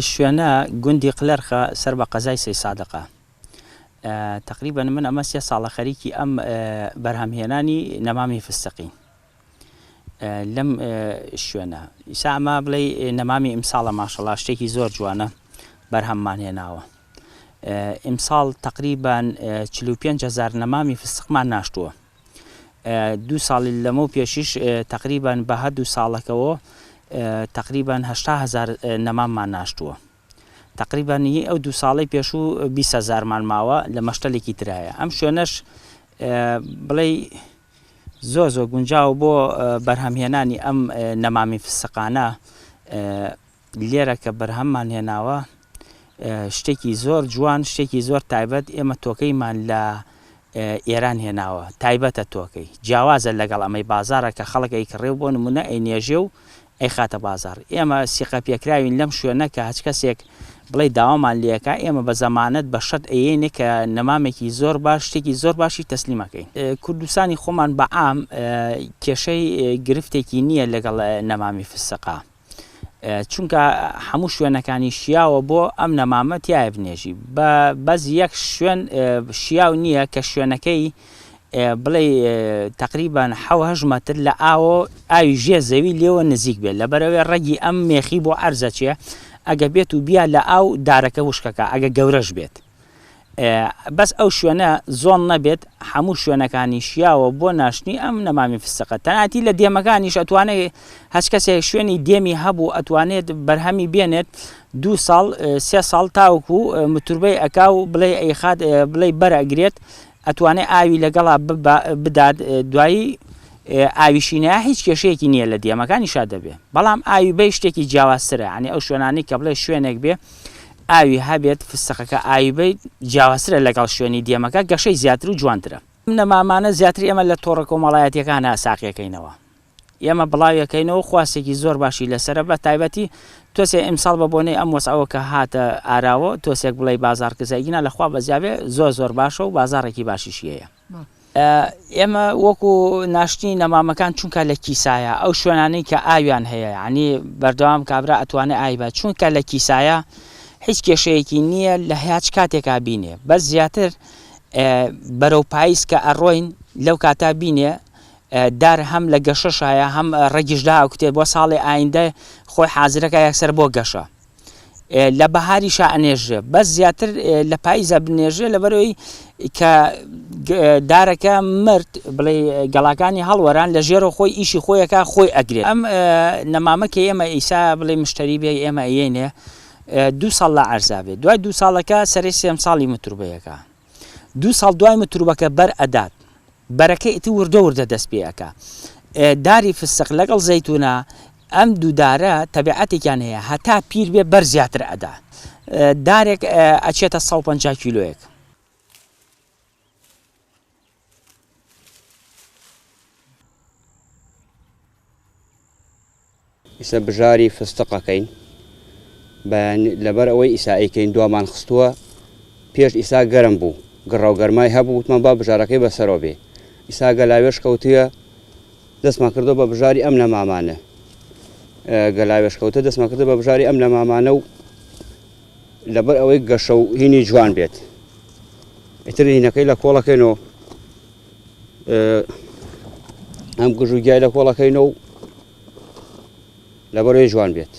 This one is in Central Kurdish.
شوێنە گوندی قلەرخە سەر بە قەزای سەی سادقە. تقریبا من ئەمە 3 ساڵە خەریکی ئەم بەرهەمهێنانی نەمامی فستقین لەم شوێنە. ئیسا ئەمە بڵێ نەمامی ئیمساڵە ماشەڵڵا شتێکی زۆر جوانە بەرهەممان هێناوە. ئیمساڵ تقریبا 45,000 نەمامی فستقمان ناشتووە. 2 ساڵی لەمە پێشیش تقریبا بە 2 ساڵەکەەوە تقریبا 80,000 نەماممان ناشتووە. تقریبا ئەو 2 ساڵی پێشوو 20,000مان ماوە لە مەشتەلێکی ترایە. ئەم شوێنەش بڵێ زۆر گونجاو بۆ بەرهەمهێنانی ئەم نەمامی فستقانە لێرە کە بەرهەممان هێناوە شتێکی زۆر جوان، شتێکی زۆر تایبەت. ئێمە تۆکەیمان لە ئێران هێناوە، تایبەتە تۆکەی جیاوازە لەگەڵ ئەمەی بازارە کە خەڵک ئەیکڕێ بۆ نمونە ئەینێژێ و ئەی خاتە بازار. ئێمە سیقە پێکراوین لەم شوێنە کە هەچ کەسێک بڵێ داوامان لێکە ئێمە بە زەمانەت بە شەد ئەیێنێ کە نەمامێکی زۆر باش، شتێکی زۆر باشی تەسلیمەکەین. کوردستانی خۆمان بەعام کێشەی گرفتێکی نییە لەگەڵ نەمامی فستقا، چونکە هەموو شوێنەکانی شیاوە بۆ ئەم نەمامە تایە بنێژی. بەس یەک شوێن شیاو نییە کە شوێنەکەی بڵێ تقریبا 7 مەتر لە ئاوی ژێ زەوی لێوە نزیک بێت. لەبەرەوەی ڕەگی ئەم مێخی بۆ عەرزە چێ ئەگە بێت و بیا لە ئاو دارەکە وشکەکە ئەگە گەورەش بێت. بەس ئەو شوێنە زۆن نەبێت، هەموو شوێنەکانی شیاوە بۆ ناشتنی ئەم نەمامی فستقە. تەنانەتی لە دێمەکانیش ئەتوانێت هەچ کەسێک شوێنی دێمی هەبوو ئەتوانێت بەرهەمی بێنێت 2 ساڵ 3 ساڵ تاوکو متوربەی ئەکا و بڵێ ئەیخات بڵێ بەرەگرێت ئەتوانێت ئاوی لەگەڵا بدات. دوایی ئاویشینەیە هیچ کێشەیەکی نییە لە دێمەکانیشا دەبێت، بەڵام ئاوی بەی شتێکی جیاوازترە. عنی ئەو شوێنانی کە بڵێ شوێنێک بێ ئاوی هەبێت فستقەکە ئاوی جیاوازترە لەگەڵ شوێنی دێمەکە، گەشەی زیاتر و جوانترە. نەمامانە زیاتر ئێمە لە تۆڕە کۆمەڵایەتیەکانە ساقیەکەینەوە. ئێمە بڵاویەکەینەوە خواستێکی زۆر باشی لەسرە، بە تایبەتی تۆسێ ئیمساڵ بە بۆنەی ئەم وەسعەوە کە هاتە ئاراوە تۆسێک بڵێ بازار کزایگینە لەخوا بەزیابێ زۆر باشە و بازارێکی باشیشیەیە. ئێمە وەکو ناشتنی نەمامەکان چونکە لە کیسایە ئەو شوێنانەی کە ئاویان هەیە، ینی بەردەوام کابرا ئەتوانێت ئاوی بە چونکە لە کیسایە هیچ کێشەیەکی نییە لە هیچ کاتێکا بینێ. بەس زیاتر بەرەو پاییز کە ئەڕۆین لەو کاتا بینێ دار هەم لە گەشەشایە هەم ڕێگیشدا ئەوکتێت بۆ ساڵی ئایندە خۆی حازرەکە یەکسەر بۆ گەشە. لە بەهاریشا ئەنێژێ، بەس زیاتر لە پاییزە بنێژێ لەبەرەوەی کە دارەکە مرد بڵێ گەڵاکانی هەڵوەران لە ژێرە خۆی ئیشی خۆیەکە خۆی ئەگرێت. ئەم نەمامەکە ئێمە ئیسا بڵێ مشتری بێ ئێمە ئەیێنێ 2 ساڵ لە عەرزا بێت، دوای 2 ساڵەکە سەرەی 3 ساڵی متروبەیەکە. 2 ساڵ دوای متروبەکە بەر ئەدات، بەرەکەی ئیتی وردە دەست پێەکە. داری فستق لەگەڵ زەیتونە ئەم دوودارە تەبیعەتێکیان هەیە، هەتا پیر بێ بەر زیاتر ئەدا. دارێک ئەچێتە 150 کیلۆیەک. ئیسا بژاری فستقەکەین لەبەر ئەوەی ئیسائیکەین دوامان خستووە پێش ئیسا گەرم بوو، گڕاو گەرمای هەبوو، وتمان با بژارەکەی بەسەرەوە بێ. ئیسا گەلاوێش کەوتووە دەستمان کردو بە بژاری ئەم نەمامانە. گەلاوێش کەوتە دەستمان کردو بە بژاری ئەم نەمامانە و لەبەر ئەوەی گەشە و هینی جوان بێت. ئیتر هینەکەی لە کۆڵەکەینەوە، ئەم گژوگیای لە کۆڵەکەینەوە و لەبەرەوەی جوان بێت.